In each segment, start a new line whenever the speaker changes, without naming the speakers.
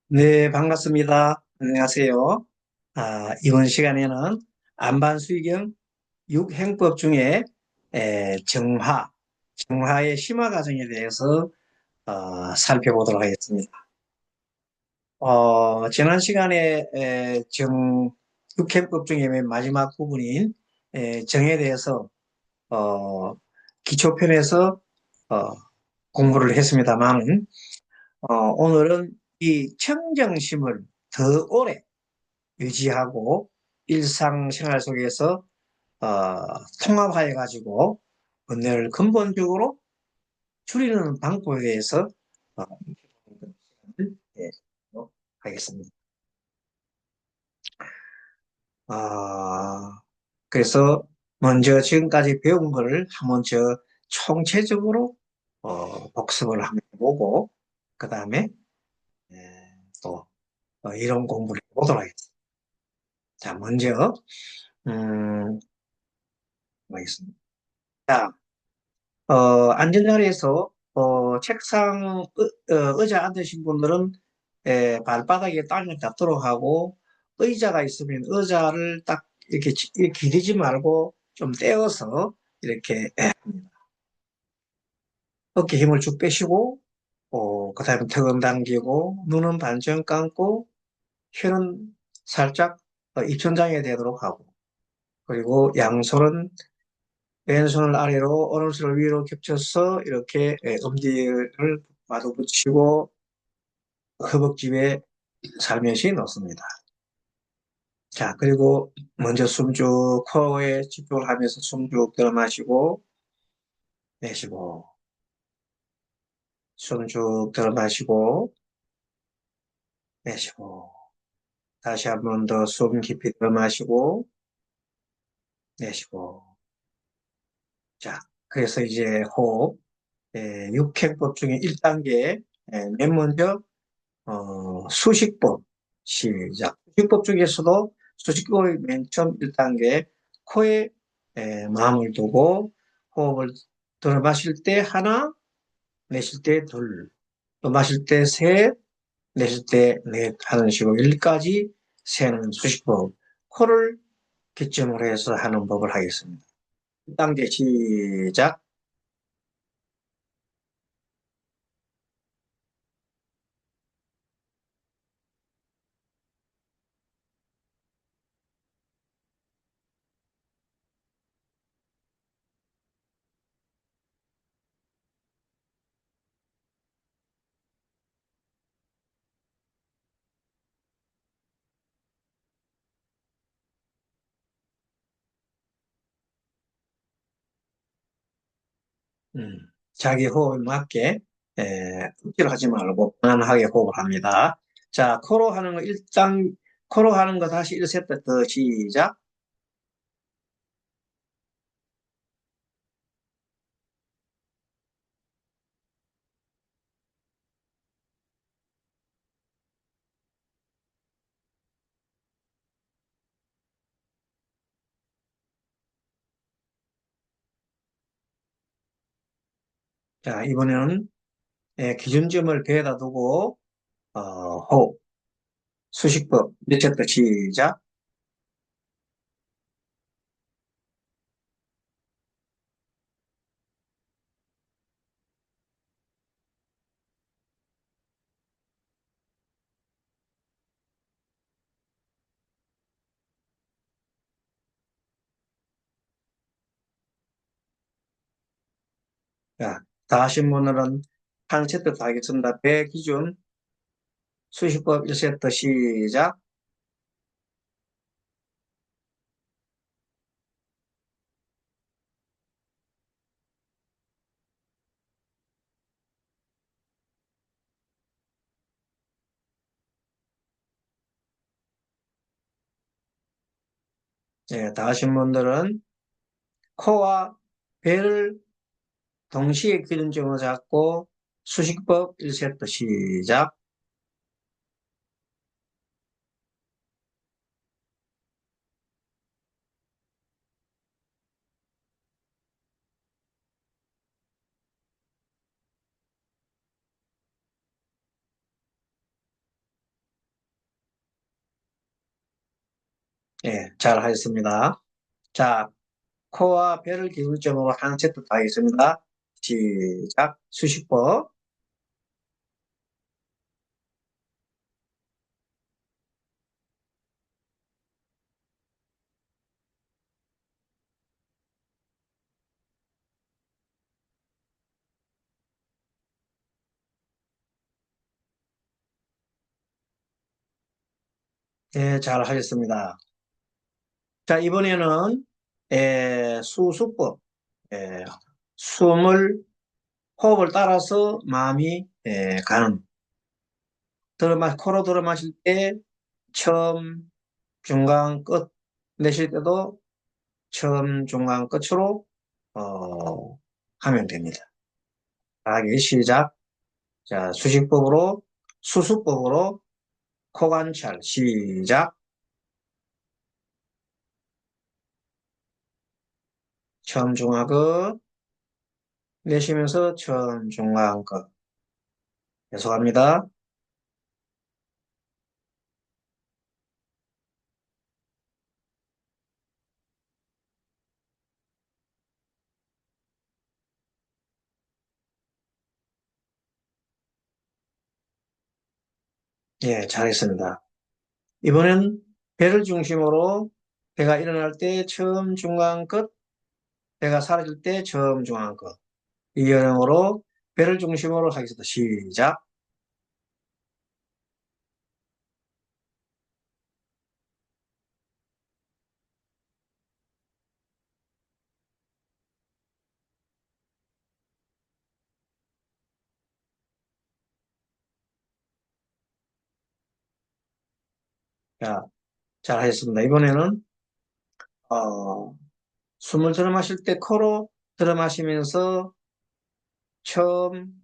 네, 반갑습니다. 안녕하세요. 이번 시간에는 안반수의경 6행법 중에 정화의 심화 과정에 대해서 살펴보도록 하겠습니다. 지난 시간에 6행법 중에 맨 마지막 부분인 정에 대해서 어, 기초편에서 어, 공부를 했습니다만 오늘은 이 청정심을 더 오래 유지하고 일상생활 속에서 어, 통합하여 가지고 번뇌를 근본적으로 줄이는 방법에 대해서 어, 시간을 갖도록 하겠습니다. 아, 그래서 먼저 지금까지 배운 거를 한번 총체적으로 복습을 한번 해보고 그 다음에 또 이론 공부를 해보도록 하겠습니다. 자, 먼저 하겠습니다. 자, 앉은 자리에서 책상 의자 앉으신 분들은 발바닥에 땅을 닿도록 하고 의자가 있으면 의자를 딱 이렇게 기대지 말고 좀 떼어서 이렇게 어깨 힘을 쭉 빼시고 그다음에 턱은 당기고 눈은 반쯤 감고 혀는 살짝 입천장에 대도록 하고 그리고 양손은 왼손을 아래로 오른손을 위로 겹쳐서 이렇게 엄지를 마주 붙이고 허벅지에 살며시 넣습니다. 자, 그리고 먼저 숨 쭉 코어에 집중을 하면서 숨 쭉 들어 마시고 내쉬고 숨 쭉 들어 마시고 내쉬고 다시 한 번 더 숨 깊이 들어 마시고 내쉬고 자, 그래서 이제 호흡 육행법 중에 1단계 맨 먼저 수식법 시작. 수식법 중에서도 수식법의 맨 처음 1단계 코에 마음을 두고 호흡을 들어 마실 때 하나, 내쉴 때 둘, 또 마실 때 셋, 내쉴 때 넷 하는 식으로 1까지 세는 수식법. 코를 기점으로 해서 하는 법을 하겠습니다. 1단계 시작. 자기 호흡에 맞게 억지로 하지 말고 편안하게 호흡을 합니다. 자, 코로 하는 거 일단 코로 하는 거 다시 1세트 더 시작. 자, 이번에는 기준점을 배에다 두고 호흡, 수식법 1세트 시작. 자, 다 하신 분들은 한 세트 다 하겠습니다. 배 기준 수식법 1세트 시작. 다 하신 분들은 코와 배를 동시에 기준점을 잡고 수식법 1세트 시작. 예, 잘 하셨습니다. 자, 코와 배를 기울점으로 한 세트 더 하겠습니다. 시작. 수식법. 예, 잘 하셨습니다. 자, 이번에는 수수법. 예, 숨을 호흡을 따라서 마음이 가는. 코로 들어 마실 때 처음, 중간, 끝 내쉴 때도 처음, 중간, 끝으로 하면 됩니다. 하기 시작. 자, 수수법으로 코관찰 시작. 처음, 중간, 끝 내쉬면서 처음, 중간, 끝 계속합니다. 예, 잘했습니다. 이번엔 배를 중심으로 배가 일어날 때 처음, 중간, 끝, 배가 사라질 때 처음, 중간, 끝. 이 요령으로 배를 중심으로 하겠습니다. 시작. 자, 잘하셨습니다. 이번에는 어, 숨을 들어 마실 때 코로 들어 마시면서 처음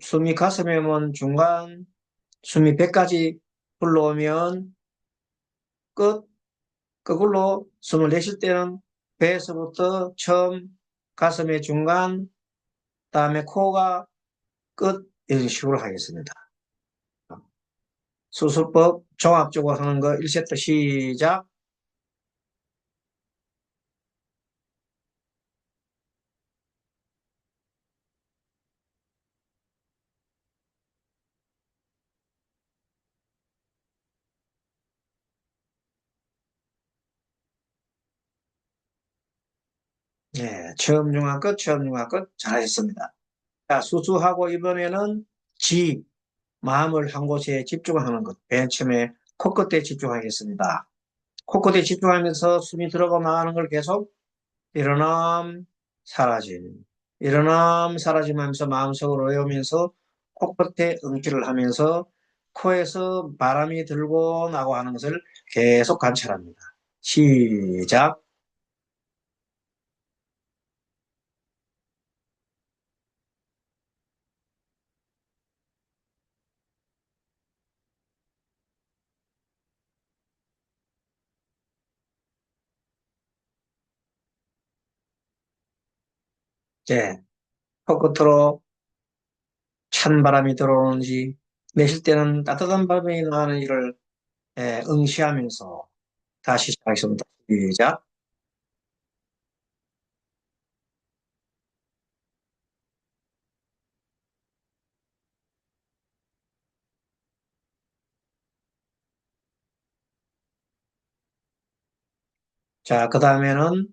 숨이 가슴에 오면 중간, 숨이 배까지 불러오면 끝, 거꾸로 숨을 내쉴 때는 배에서부터 처음, 가슴의 중간, 다음에 코가 끝, 이런 식으로 하겠습니다. 수술법 종합적으로 하는 거 1세트 시작. 네, 처음 중간 끝, 처음 중간 끝 잘하셨습니다. 자, 수수하고 이번에는 지, 마음을 한 곳에 집중하는 것. 맨 처음에 코끝에 집중하겠습니다. 코끝에 집중하면서 숨이 들어가 나가는 걸 계속 일어남, 사라짐, 일어남, 사라짐 하면서 마음속으로 외우면서 코끝에 응기를 하면서 코에서 바람이 들고 나고 하는 것을 계속 관찰합니다. 시작. 네, 코끝으로 찬 바람이 들어오는지 내쉴 때는 따뜻한 바람이 나가는 일을 응시하면서 다시 시작하겠습니다. 시작. 자, 그 다음에는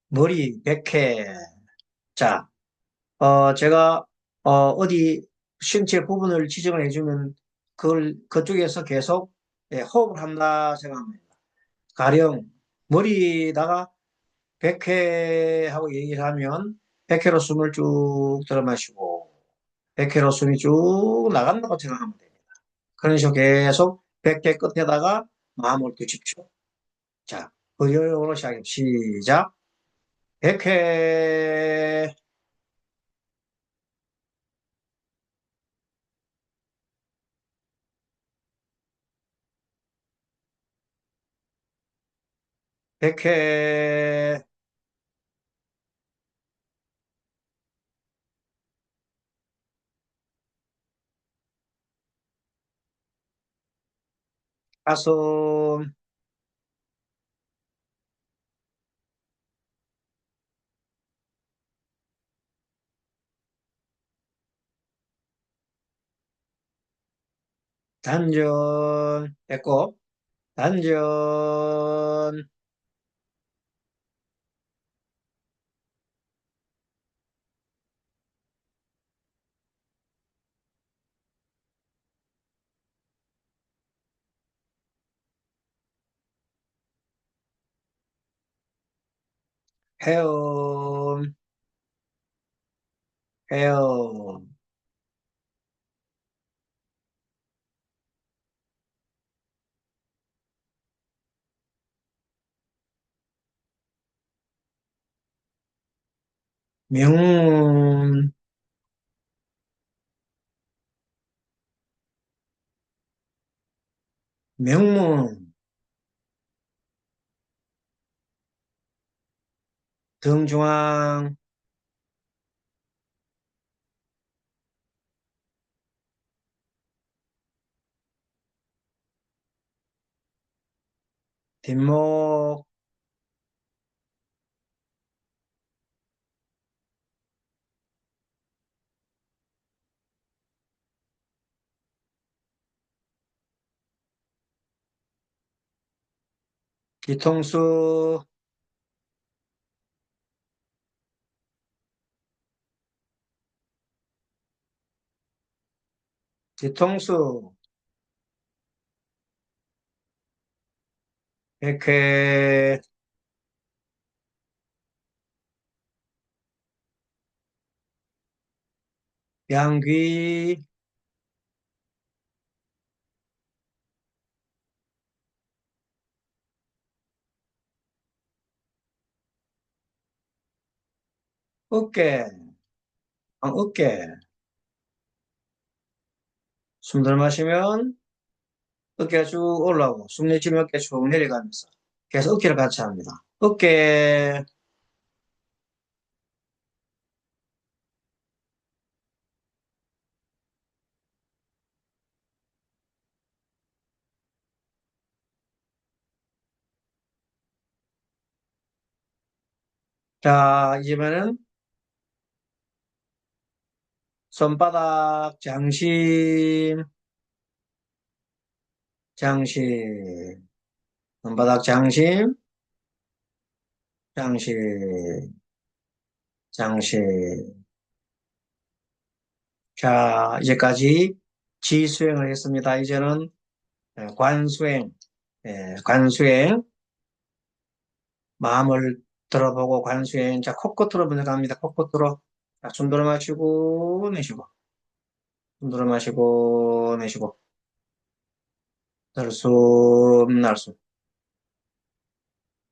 머리, 백회. 자, 제가 어디 신체 부분을 지정을 해주면 그쪽에서 계속 호흡을 한다 생각합니다. 가령 머리다가 백회하고 얘기를 하면 백회로 숨을 쭉 들어 마시고 백회로 숨이 쭉 나간다고 생각하면 됩니다. 그런 식으로 계속 백회 끝에다가 마음을 두십시오. 자, 그 요령으로 시작해 시작. 백회, 백회, 가슴, 단전, 됐고, 단전, 해엄, 해엄, 명문, 명문, 등중앙, 뒷목, 뒤통수, 뒤통수, 백회, 양귀, 어깨, 어깨. 숨 들 마시면 어깨가 쭉 올라오고, 숨 내쉬면 어깨 쭉 내려가면서 계속 어깨를 같이 합니다. 어깨. 자, 이번에는 손바닥 장심, 장심, 손바닥 장심, 장심, 장심. 자, 이제까지 지수행을 했습니다. 이제는 관수행, 관수행, 마음을 들어보고 관수행. 자, 코끝으로 먼저 갑니다. 코끝으로. 자, 숨 들어 마시고, 내쉬고. 숨 들어 마시고, 내쉬고. 들숨, 날숨.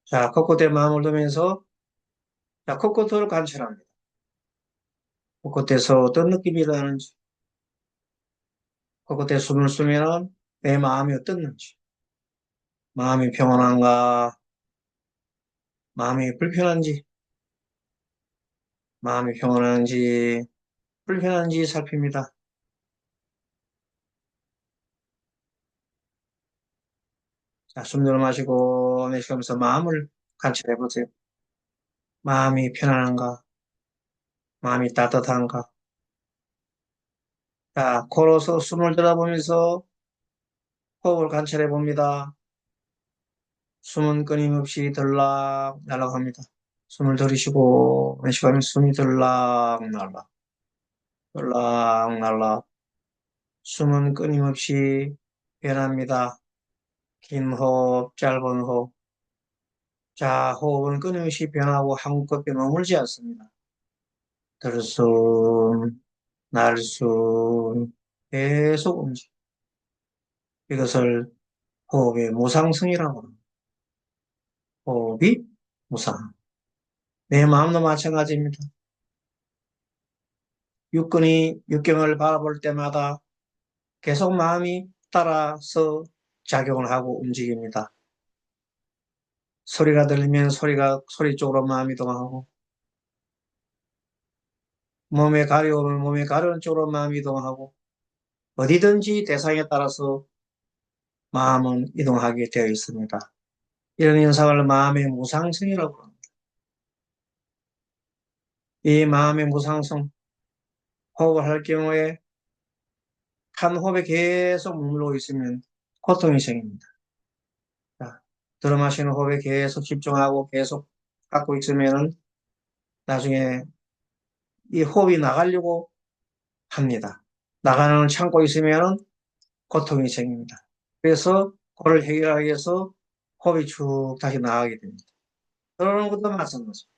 자, 코끝에 마음을 두면서, 자, 코끝으로 관찰합니다. 코끝에서 어떤 느낌이 나는지, 코끝에 숨을 쉬면 내 마음이 어떻는지, 마음이 평온한가, 마음이 불편한지, 마음이 평온한지, 불편한지 살핍니다. 자, 숨 들어 마시고 내쉬면서 마음을 관찰해 보세요. 마음이 편안한가, 마음이 따뜻한가. 자, 코로서 숨을 들어보면서 호흡을 관찰해 봅니다. 숨은 끊임없이 들락날락 합니다. 숨을 들이쉬고 내쉬면서 숨이 들락날락, 들락날락. 숨은 끊임없이 변합니다. 긴 호흡, 짧은 호흡. 자, 호흡은 끊임없이 변하고 한 곳에 머물지 않습니다. 들숨, 날숨, 계속 움직여. 이것을 호흡의 무상승이라고 합니다. 호흡이 무상. 내 마음도 마찬가지입니다. 육경을 바라볼 때마다 계속 마음이 따라서 작용을 하고 움직입니다. 소리가 들리면 소리 쪽으로 마음이 이동하고, 몸에 가려우면 몸에 가려운 쪽으로 마음이 이동하고, 어디든지 대상에 따라서 마음은 이동하게 되어 있습니다. 이런 현상을 마음의 무상성이라고 합니다. 이 마음의 무상성, 호흡을 할 경우에 한 호흡에 계속 머물러 있으면 고통이 생깁니다. 자, 들어 마시는 호흡에 계속 집중하고 계속 갖고 있으면은 나중에 이 호흡이 나가려고 합니다. 나가는 걸 참고 있으면은 고통이 생깁니다. 그래서 그걸 해결하기 위해서 호흡이 쭉 다시 나가게 됩니다. 그러는 것도 마찬가지입니다.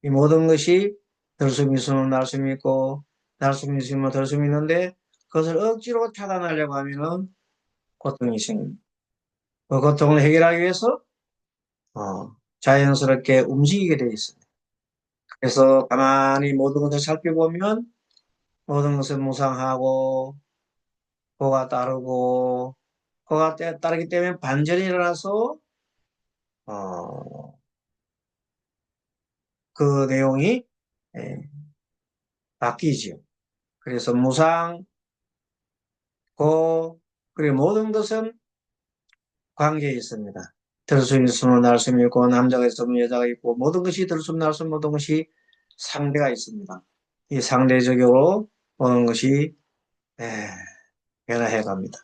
이 모든 것이 들숨 있으면 날숨이 있고 날숨이 있으면 들숨이 있는데 그것을 억지로 차단하려고 하면은 고통이 생깁니다. 그 고통을 해결하기 위해서 자연스럽게 움직이게 되어 있습니다. 그래서 가만히 모든 것을 살펴보면 모든 것은 무상하고 코가 따르고 코가 따르기 때문에 반전이 일어나서 어, 그 내용이 예, 바뀌지요. 그래서 무상, 고, 그리고 모든 것은 관계에 있습니다. 들숨 있으면 날숨이 있고 남자가 있으면 여자가 있고 모든 것이 들숨 날숨 모든 것이 상대가 있습니다. 이 상대적으로 모든 것이 예, 변화해 갑니다.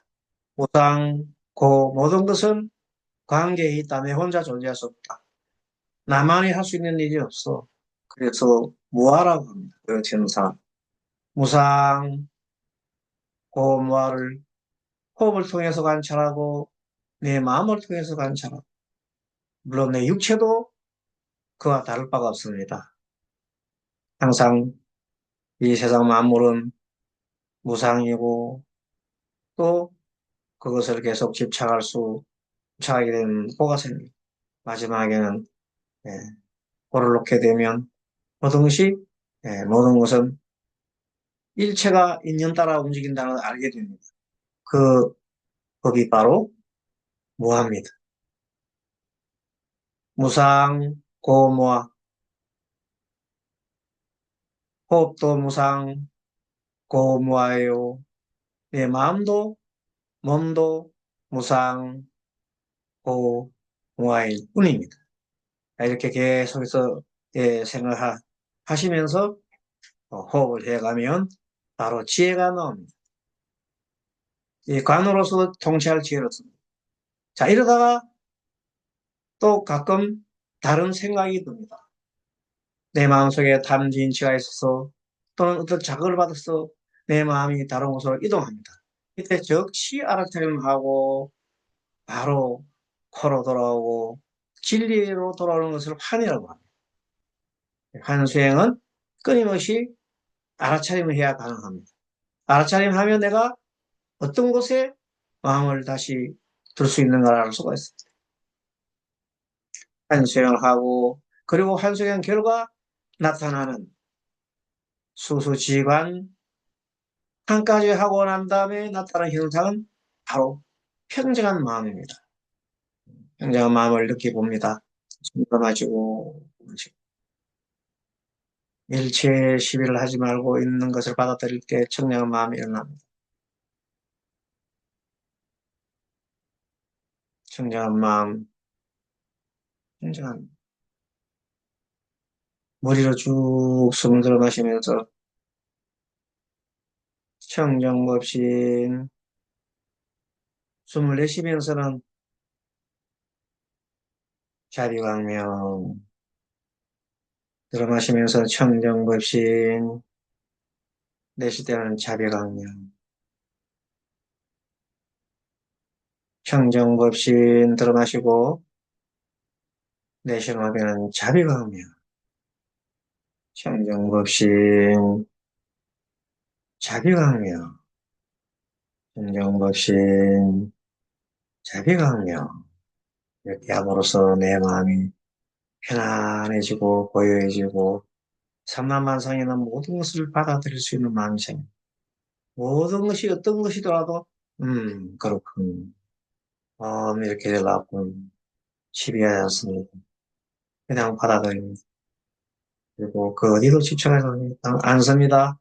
무상, 고 모든 것은 관계에 있다. 내 혼자 존재할 수 없다. 나만이 할 수 있는 일이 없어. 그래서 무아라고 합니다. 그 증상. 무상, 고, 무아를 호흡을 통해서 관찰하고 내 마음을 통해서 관찰하고 물론 내 육체도 그와 다를 바가 없습니다. 항상 이 세상 만물은 무상이고 또 그것을 계속 집착하게 되면 뭐가 생깁니다. 마지막에는 예, 고를 놓게 되면 모든 것이 모든 것은 일체가 인연 따라 움직인다는 걸 알게 됩니다. 그 법이 바로 무아입니다. 무상, 고무아, 호흡도 무상, 고무아요. 내 마음도 몸도 무상, 고무아일 뿐입니다. 이렇게 계속해서 생각하시면서 호흡을 해가면 바로 지혜가 나옵니다. 이 관으로서 통치할 지혜를 씁니다. 자, 이러다가 또 가끔 다른 생각이 듭니다. 내 마음속에 탐진치가 있어서 또는 어떤 자극을 받아서 내 마음이 다른 곳으로 이동합니다. 이때 즉시 알아차림하고 바로 코로 돌아오고 진리로 돌아오는 것을 환이라고 합니다. 환수행은 끊임없이 알아차림을 해야 가능합니다. 알아차림하면 내가 어떤 곳에 마음을 다시 둘 수 있는가를 알 수가 있습니다. 환수행을 하고 그리고 환수행 결과 나타나는 수수지관 한 가지 하고 난 다음에 나타나는 현상은 바로 평정한 마음입니다. 평정한 마음을 느껴봅니다. 숨도 마시고 일체 시비를 하지 말고 있는 것을 받아들일 때 청량한 마음이 일어납니다. 청정한 마음, 청정한 머리로 쭉 숨을 들어 마시면서 청정법신 숨을 내쉬면서는 자비광명 들어 마시면서 청정법신 내쉴 때는 자비광명 청정법신 들어 마시고 내쉬는 자비광명 청정법신 자비광명 청정법신 자비광명 이렇게 함으로써 내 마음이 편안해지고 고요해지고 삼란만상에 있는 모든 것을 받아들일 수 있는 마음이 생깁니다. 모든 것이 어떤 것이더라도 그렇군. 이렇게 되려군. 시비하지 않습니다. 그냥 받아들입니다. 그리고 그 어디도 집착하지 않습니다.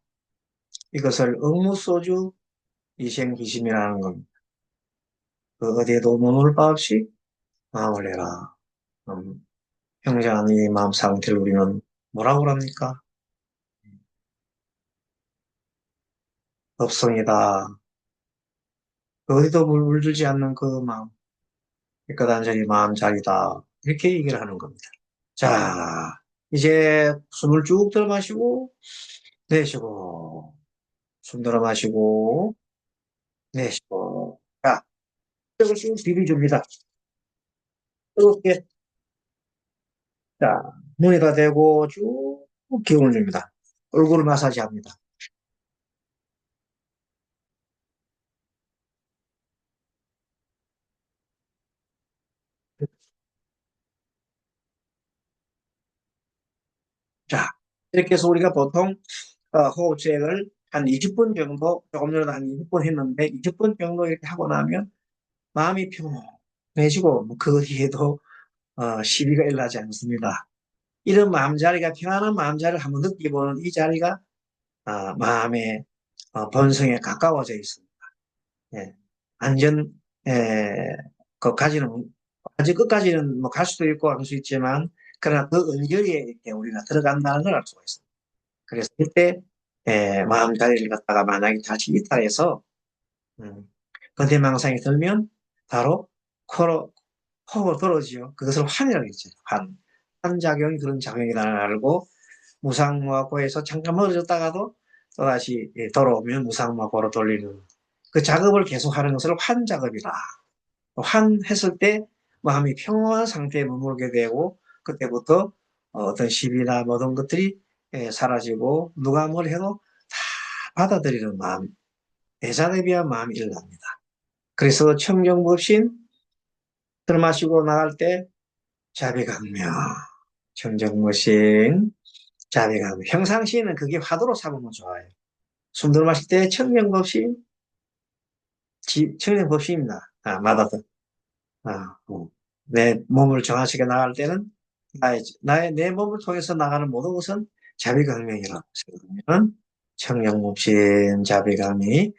이것을 억무소주 이생기심이라는 겁니다. 그 어디에도 머물 바 없이 마음을 내라. 평정한 이 마음 상태를 우리는 뭐라고 그럽니까? 법성이다. 어디도 물들지 않는 그 마음, 객가단절이 마음자리다. 이렇게 얘기를 하는 겁니다. 자, 이제 숨을 쭉 들어 마시고, 내쉬고, 숨 들어 마시고, 내쉬고. 자, 이걸 쭉 비비줍니다. 이렇게, 자, 눈에다 대고 쭉 기운을 줍니다. 얼굴을 마사지 합니다. 자, 이렇게 해서 우리가 보통 호흡 수행을 한 20분 정도, 조금 전에 한 20분 했는데, 20분 정도 이렇게 하고 나면 마음이 평온해지고, 그 뒤에도 시비가 일어나지 않습니다. 이런 마음자리가, 평안한 마음자리를 한번 느끼보는 이 자리가 마음의 본성에 가까워져 있습니다. 예. 완전, 예, 그까지는, 아직 끝까지는 뭐 갈 수도 있고 할 수 있지만, 그러나 그 언저리에 이렇게 우리가 들어간다는 걸 알 수가 있습니다. 그래서 이때, 마음자리를 갖다가 만약에 다시 이탈해서, 근대망상이 들면 바로 코로, 코로 들어오지요. 그것을 환이라고 했죠. 환작용이 그런 작용이라는 걸 알고, 무상무화고에서 잠깐 멀어졌다가도 또다시 돌아오면 무상무화고로 돌리는 그 작업을 계속하는 것을 환작업이다. 환했을 때 마음이 평온한 상태에 머물게 되고 그때부터 어떤 시비나 모든 것들이 사라지고 누가 뭘 해도 다 받아들이는 마음, 대자에 비한 마음이 일어납니다. 그래서 청정법신 들마시고 나갈 때 자비강명, 청정법신, 자비강명. 평상시에는 그게 화두로 삼으면 좋아요. 숨 들어마실 때 청정법신, 청정법신입니다. 맞아서. 내 몸을 정화시켜 나갈 때는 내 몸을 통해서 나가는 모든 것은 자비강명이라고 생각하면 청정무신 자비강명이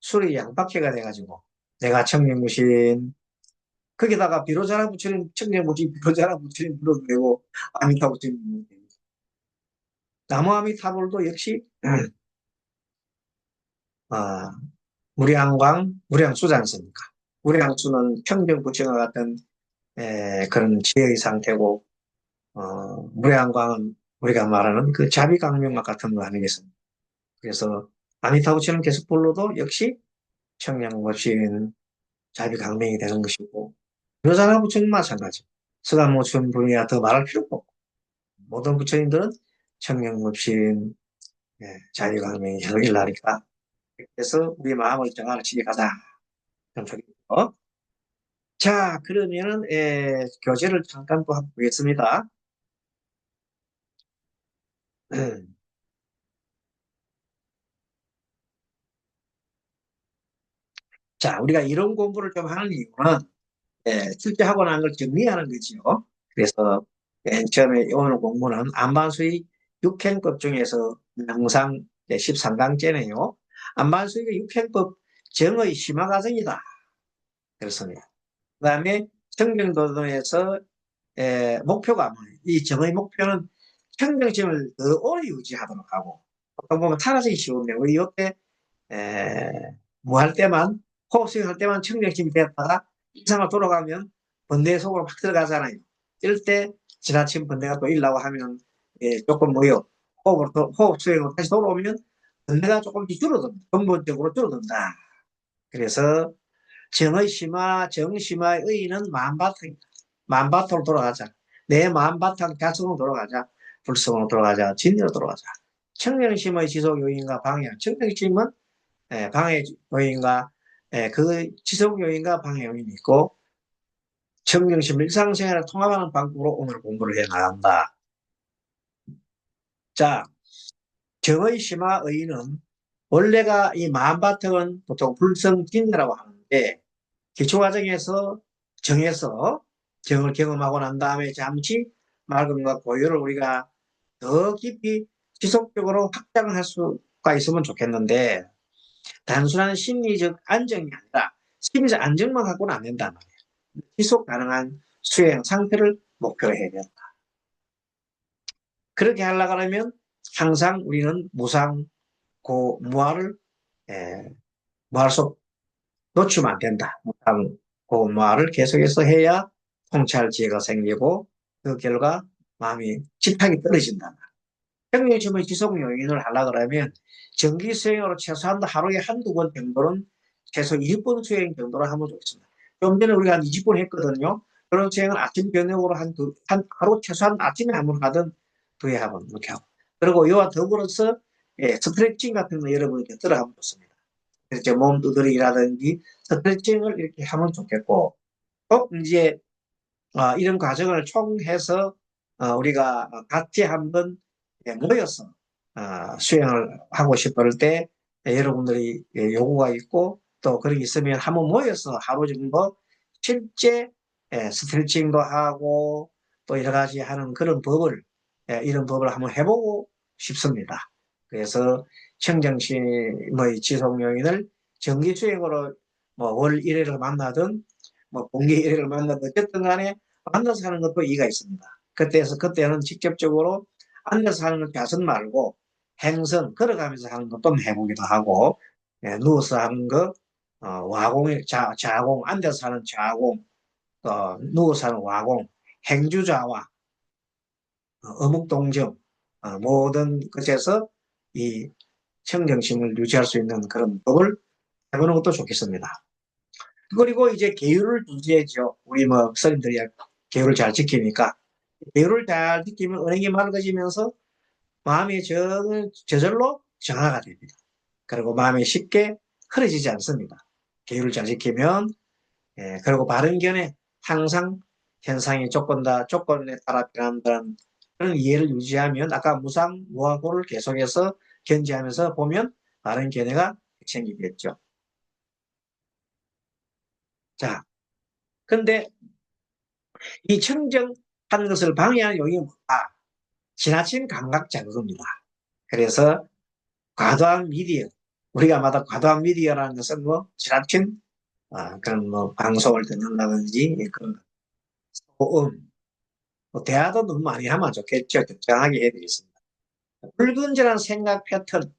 술이 양박해가 돼가지고 내가 청정무신 거기다가 비로자나 부처님 청정무신 비로자나 부처님 불러도 되고 아미타 부처님 불러도 되고 나무 아미타불도 역시 아, 무량수지 않습니까? 무량수는 청정부처와 같은 그런 지혜의 상태고 무량광은 우리가 말하는 그 자비강명과 같은 거 아니겠습니까? 그래서 아미타부처는 계속 불러도 역시 청량모신 자비강명이 되는 것이고 여자나 부처님 마찬가지. 서가모천 분이야 더 말할 필요가 없고 모든 부처님들은 청량모신 자비강명이 계속 일나니까 그래서 우리 마음을 정화시켜 가자. 그럼 좋겠고. 자, 그러면은 교재를 잠깐 또 한번 보겠습니다. 자, 우리가 이런 공부를 좀 하는 이유는 실제 하고 난 걸 정리하는 거지요. 그래서 맨 처음에 오늘 공부는 안반수의 육행법 중에서 명상 13강째네요. 안반수의 육행법 정의 심화 과정이다. 그렇습니다. 그 다음에 청정도론에서 목표가 뭐예요? 이 정의 목표는 청정심을 더 오래 유지하도록 하고 보통 보면 사라지기 쉬운데 우리 이때 뭐 할 때만 호흡 수행할 때만 청정심이 됐다가 이상으로 돌아가면 번뇌 속으로 확 들어가잖아요. 이럴 때 지나친 번뇌가 또 일라고 하면 조금 뭐요 호흡 수행으로 다시 돌아오면 번뇌가 조금씩 줄어듭니다. 근본적으로 줄어든다. 그래서 정의 심화, 정심화의 의의는 만바탕이다. 만바탕으로 돌아가자. 내 만바탕 자성으로 돌아가자. 불성으로 돌아가자. 진리로 돌아가자. 청정심의 지속 요인과 방향. 청정심은 방해 요인과 그 지속 요인과 방해 요인이 있고 청정심 일상생활을 통합하는 방법으로 오늘 공부를 해 나간다. 자, 정의 심화 의의는 원래가 이 만바탕은 보통 불성진이라고 하는데 기초과정에서 정해서 정을 경험하고 난 다음에 잠시 맑음과 고요를 우리가 더 깊이 지속적으로 확장을 할 수가 있으면 좋겠는데 단순한 심리적 안정이 아니라 심리적 안정만 갖고는 안 된단 말이에요. 지속 가능한 수행 상태를 목표로 해야 된다. 그렇게 하려고 하면 항상 우리는 무상, 무아를 무할 속 놓치면 안 된다. 그 말을 계속해서 해야 통찰 지혜가 생기고 그 결과 마음이 집착이 떨어진다. 평균심의 지속 요인을 하려 그러면 정기 수행으로 최소한 하루에 한두 번 정도는 최소 20분 수행 정도로 하면 좋습니다. 좀 전에 우리가 한 20분 했거든요. 그런 수행은 아침 저녁으로 하루 최소한 아침에 한 번 하든 두에 한 번 이렇게 하고. 그리고 이와 더불어서 스트레칭 같은 거 여러분이 들어 하면 좋습니다. 그래서 몸 두드리기라든지 스트레칭을 이렇게 하면 좋겠고, 꼭 이제 이런 과정을 총해서 우리가 같이 한번 모여서 수행을 하고 싶을 때 여러분들이 요구가 있고 또 그런 게 있으면 한번 모여서 하루 정도 실제 스트레칭도 하고 또 여러 가지 하는 그런 법을 이런 법을 한번 해보고 싶습니다. 그래서 청정심의 지속 요인을 정기 수행으로 뭐월 1회를 만나든 뭐 공개 1회를 만나든 어쨌든 간에 앉아서 하는 것도 이의가 있습니다. 그때는 직접적으로 앉아서 하는 걸 자선 말고 행선, 걸어가면서 하는 것도 해보기도 하고, 누워서 하는 거, 좌공, 앉아서 하는 좌공, 누워서 하는 와공, 행주좌와 어묵동정, 모든 것에서 이 청정심을 유지할 수 있는 그런 법을 해보는 것도 좋겠습니다. 그리고 이제 계율을 유지해죠. 우리 뭐 스님들이 계율을 잘 지키니까. 계율을 잘 지키면 은행이 맑아지면서 마음이 저절로 정화가 됩니다. 그리고 마음이 쉽게 흐려지지 않습니다. 계율을 잘 지키면, 그리고 바른 견해, 항상 현상이 조건에 따라 변한다는 그런 이해를 유지하면 아까 무상, 무하고를 계속해서 견지하면서 보면 바른 견해가 생기겠죠. 자, 근데 이 청정한 것을 방해하는 요인이 뭐다? 지나친 감각 자극입니다. 그래서 과도한 미디어, 우리가 마다 과도한 미디어라는 것은 뭐 지나친 그런 뭐 방송을 듣는다든지 그런 소음, 뭐 대화도 너무 많이 하면 좋겠죠. 적당하게 해야 되겠습니다. 불근절한 생각 패턴,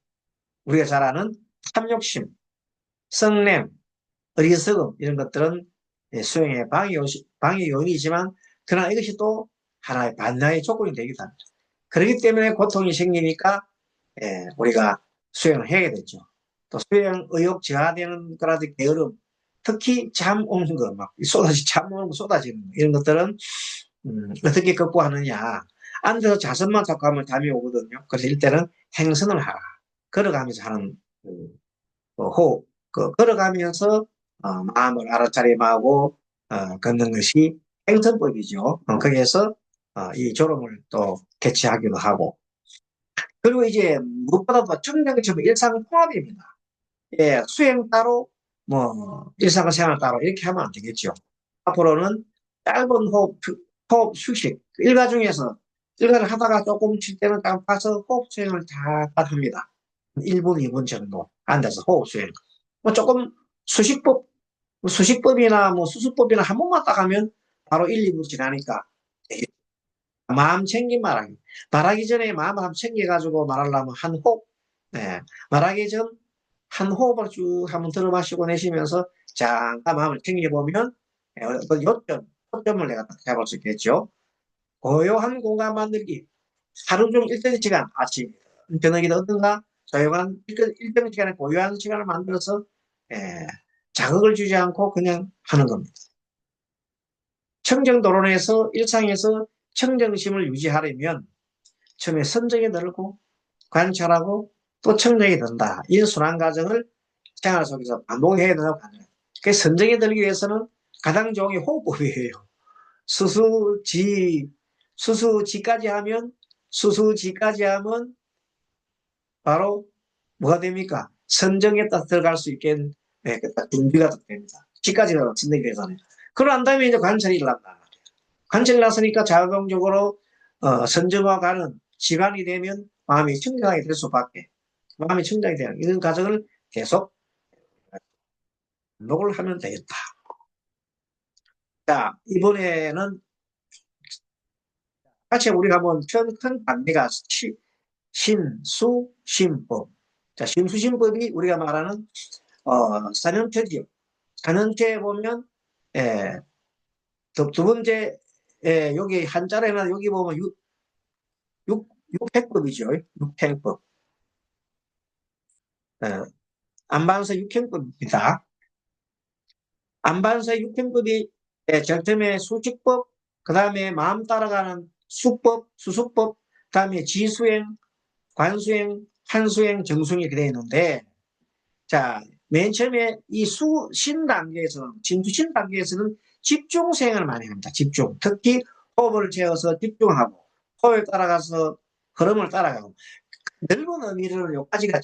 우리가 잘 아는 탐욕심, 성냄, 어리석음 이런 것들은 수행의 방해 요인이지만 그러나 이것이 또 하나의 반나의 조건이 되기도 합니다. 그렇기 때문에 고통이 생기니까 우리가 수행을 해야 되죠. 또 수행 의욕 저하되는 거라든지 게으름, 특히 잠 오는 거, 막 잠 오는 거 쏟아지는 거, 이런 것들은 어떻게 극복하느냐. 앉아서 자선만 자꾸 하면 잠이 오거든요. 그래서 이때는 행선을 하라. 걸어가면서 하는 호흡, 걸어가면서 마음을 알아차림하고 걷는 것이 행선법이죠. 거기에서 이 졸음을 또 개최하기도 하고. 그리고 이제 무엇보다도 청정기처럼 일상통합입니다. 예, 수행 따로, 뭐, 일상생활 따로 이렇게 하면 안 되겠죠. 앞으로는 짧은 호흡 휴식, 일가 중에서 일가를 하다가 조금 쉴 때는 딱 가서 호흡 수행을 다 합니다. 1분, 2분 정도 앉아서 호흡 수행. 뭐 조금 수식법이나 뭐 수수법이나 한 번만 딱 하면 바로 1, 2분 지나니까 마음 챙긴 말하기. 말하기 전에 마음을 한번 챙겨가지고 말하려면 한 호흡, 말하기 전 한 호흡을 쭉 한번 들어 마시고 내쉬면서 잠깐 마음을 챙겨보면 어떤 요점을 내가 딱 잡을 수 있겠죠. 고요한 공간 만들기. 하루 중 일정 시간, 아침, 저녁이든 어떤가 조용한 일정 시간에 고요한 시간을 만들어서 에, 자극을 주지 않고 그냥 하는 겁니다. 청정도론에서 일상에서 청정심을 유지하려면 처음에 선정이 들고 관찰하고 또 청정이 든다. 이 순환 과정을 생활 속에서 반복해야 된다고 합니다. 그 선정이 들기 위해서는 가장 좋은 게 호흡법이에요. 수수지, 수수지까지 하면, 수수지까지 하면 바로 뭐가 됩니까? 선정에 따라 들어갈 수 있게 준비가 됩니다. 지까지 선정이 되잖아요. 그러고 다음에 이제 관찰이 일어난다. 관찰이 났으니까 자동적으로 선정화가는 시간이 되면 마음이 청정하게 될 수밖에. 마음이 청정이 되는 이런 과정을 계속 반복을 하면 되겠다. 자, 이번에는 같이 우리가 한번 큰 단계가 심수심법. 자, 심수심법이 우리가 말하는 사념처지요. 가는 채 보면, 예, 두 번째, 예, 여기 한자리는 여기 보면 육행법이죠. 육행법. 예, 안반서 육행법입니다. 안반서 육행법이 제일 처음에 수직법, 그 다음에 마음 따라가는 수법, 수수법, 그 다음에 지수행, 관수행, 한수행, 정수행 이렇게 되어 있는데, 자, 맨 처음에 이 신 단계에서는, 진수신 단계에서는 집중 수행을 많이 합니다. 집중. 특히 호흡을 재어서 집중하고, 호흡을 따라가서 흐름을 따라가고, 넓은 의미를 여기까지가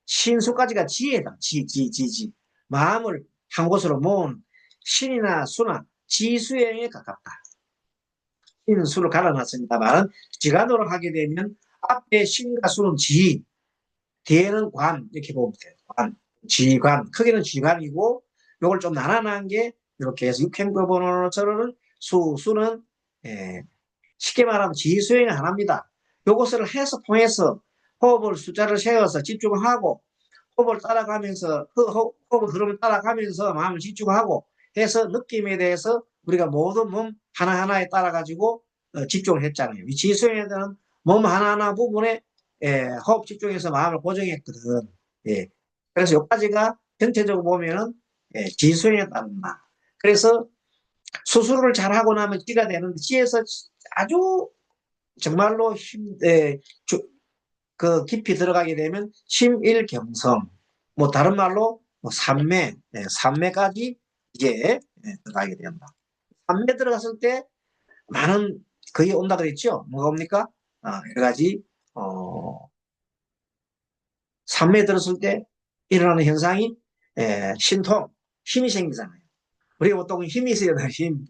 신수까지가 지혜다. 지. 마음을 한 곳으로 모은 신이나 수나 지수행에 가깝다. 신수를 갈아놨습니다만, 지간으로 하게 되면 앞에 신과 수는 지, 뒤에는 관, 이렇게 보면 돼요. 관, 지관, 크기는 지관이고, 요걸 좀 나눠놓은 게, 이렇게 해서 육행법원으로서는 수는, 예, 쉽게 말하면 지수행이 하나입니다. 요것을 해서 통해서 호흡을 숫자를 세워서 집중하고, 호흡을 따라가면서, 호흡 흐름을 따라가면서 마음을 집중하고 해서 느낌에 대해서 우리가 모든 몸 하나하나에 따라가지고 집중을 했잖아요. 이 지수행에 대한 몸 하나하나 부분에 호흡 집중해서 마음을 고정했거든. 예. 그래서 여기까지가 전체적으로 보면은 지수행에 따른다. 그래서 수술을 잘하고 나면 지가 되는데 지에서 아주 정말로 그 깊이 들어가게 되면 심일경성, 뭐 다른 말로 뭐 삼매, 삼매까지 이제 들어가게 된다. 삼매 들어갔을 때 많은 거의 온다 그랬죠. 뭐가 옵니까? 여러 가지 삼매 들었을 때 일어나는 현상이 신통, 힘이 생기잖아요. 우리가 보통 힘이 있어야 돼요, 힘.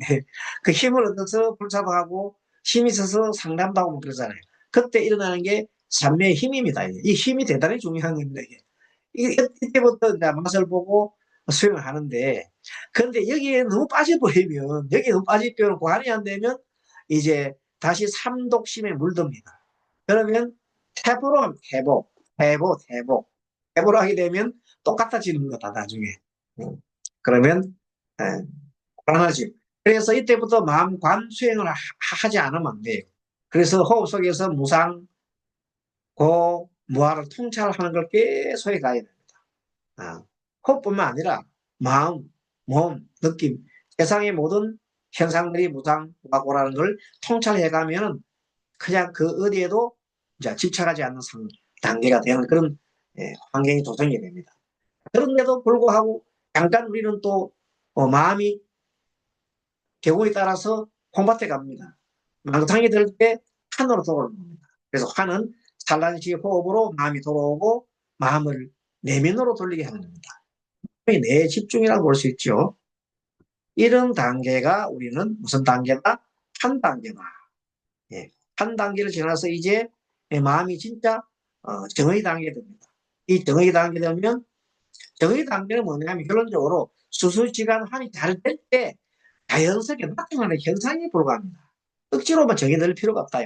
그 힘을 얻어서 불사하고 힘이 있어서 상담도 하고 그러잖아요. 그때 일어나는 게 삼매의 힘입니다. 이 힘이 대단히 중요한 겁니다. 이때부터 이제 맛을 보고 수행을 하는데, 그런데 여기에 너무 빠져버리면, 여기에 너무 빠져버리면 고안이 안 되면 이제 다시 삼독심에 물듭니다. 그러면 태보로 태보로 하게 되면 똑같아지는 거다, 나중에. 그러면 불안하지. 그래서 이때부터 마음관 수행을 하지 않으면 안 돼요. 그래서 호흡 속에서 무상, 고, 무아를 통찰하는 걸 계속 해가야 됩니다. 아, 호흡뿐만 아니라 마음, 몸, 느낌, 세상의 모든 현상들이 무상, 무아고라는 걸 통찰해가면 그냥 그 어디에도 이제 집착하지 않는 단계가 되는 그런 환경이 조성이 됩니다. 그런데도 불구하고 잠깐 우리는 또 마음이 경우에 따라서 콩밭에 갑니다. 망상이 들 때 환으로 돌아옵니다. 그래서 환은 산란시 호흡으로 마음이 돌아오고 마음을 내면으로 돌리게 하는 겁니다. 내 집중이라고 볼 수 있죠. 이런 단계가 우리는 무슨 단계다? 한 단계다. 예. 한 단계를 지나서 이제 마음이 진짜 정의 단계가 됩니다. 이 정의 단계 되면 정의 단계는 뭐냐면 결론적으로 수수지간 한이 잘 될 때 자연스럽게 나타나는 현상이 불과합니다. 억지로만 정해낼 필요가 없다.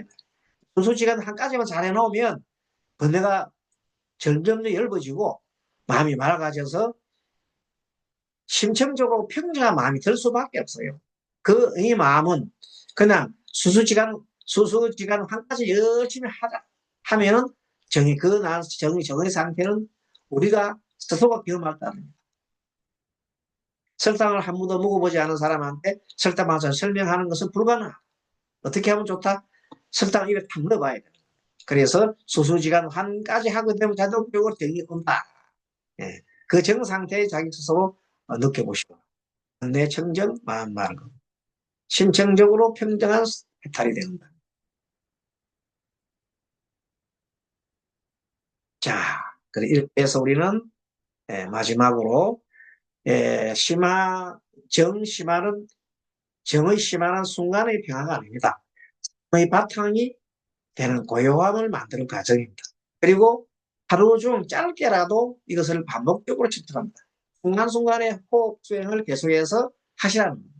수수지간 한 가지만 잘 해놓으면 번뇌가 점점 더 엷어지고 마음이 맑아져서 심층적으로 평정한 마음이 들 수밖에 없어요. 이 마음은 그냥 수수지간 한 가지 열심히 하면은 정의 상태는 우리가 스스로가 경험할 따릅니다. 설탕을 한 번도 먹어보지 않은 사람한테 설탕 맛을 설명하는 것은 불가능하다. 어떻게 하면 좋다? 설탕을 입에 탁 넣어봐야 돼. 그래서 수수지간 한 가지 하게 되면 자동적으로 정이 온다. 예. 그 정 상태에 자기 스스로 느껴보시고. 내 청정, 마음 맑음. 심층적으로 평정한 해탈이 된다. 자, 이렇게 해서 우리는 마지막으로 정의 심화는 순간의 평화가 아닙니다. 정의 바탕이 되는 고요함을 만드는 과정입니다. 그리고 하루 중 짧게라도 이것을 반복적으로 집중합니다. 순간순간의 호흡 수행을 계속해서 하시라는 겁니다.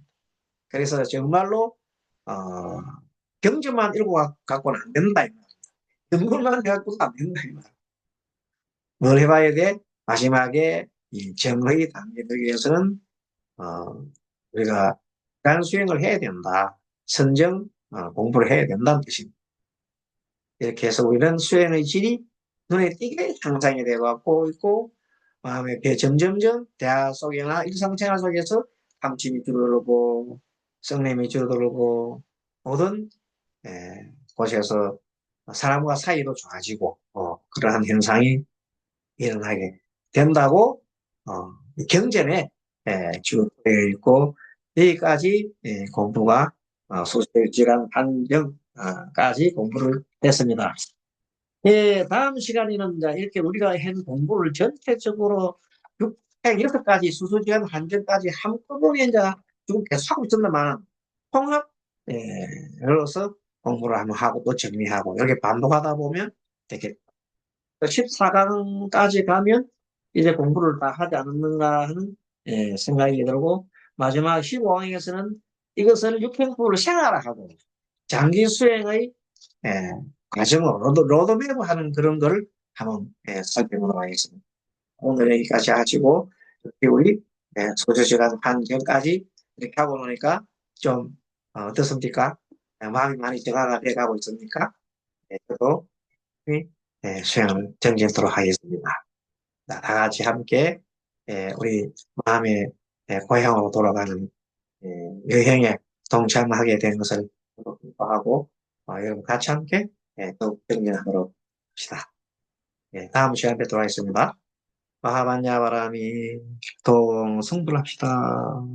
그래서 정말로 어, 경전만 읽고 갖고는 안 된다. 연구만 해갖고도 안 된다. 뭘 해봐야 돼? 마지막에 이 정의 단계를 위해서는 우리가 시간 수행을 해야 된다. 선정 공부를 해야 된다는 뜻입니다. 이렇게 해서 우리는 수행의 질이 눈에 띄게 향상이 되고 있고, 마음의 배 점점점 대화 속이나 일상생활 속에서 감침이 줄어들고, 성냄이 줄어들고, 모든 곳에서 사람과 사이도 좋아지고, 그러한 현상이 일어나게 된다고, 경전에 주되어 있고, 여기까지 공부가 소설질환 판정까지 공부를 했습니다. 예, 다음 시간에는 이제 이렇게 우리가 한 공부를 전체적으로 6가지 수소지간 한정까지 한꺼번에 이제 지금 계속 하고 있었는데만 통합, 로서 공부를 한번 하고 또 정리하고 이렇게 반복하다 보면 되겠다. 14강까지 가면 이제 공부를 다 하지 않는가 하는 생각이 들고 마지막 15강에서는 이것을 육행법을 생활화하고 장기 수행의 예, 과정으로 로드맵 하는 그런 거를 한번 살펴보도록 하겠습니다. 오늘 여기까지 하시고 우리 소주시간 한정까지 이렇게 하고 노니까 좀 어떻습니까? 마음이 많이 정화가 돼가고 있습니까? 저도 수행을 정진토록 하겠습니다. 자, 다 같이 함께 우리 마음의 고향으로 돌아가는 여행에 동참하게 된 것을 기뻐하고 여러분 같이 함께 더욱 정진하도록 합시다. 다음 시간에 뵙도록 하겠습니다. 마하반야 바람이 동승불합시다.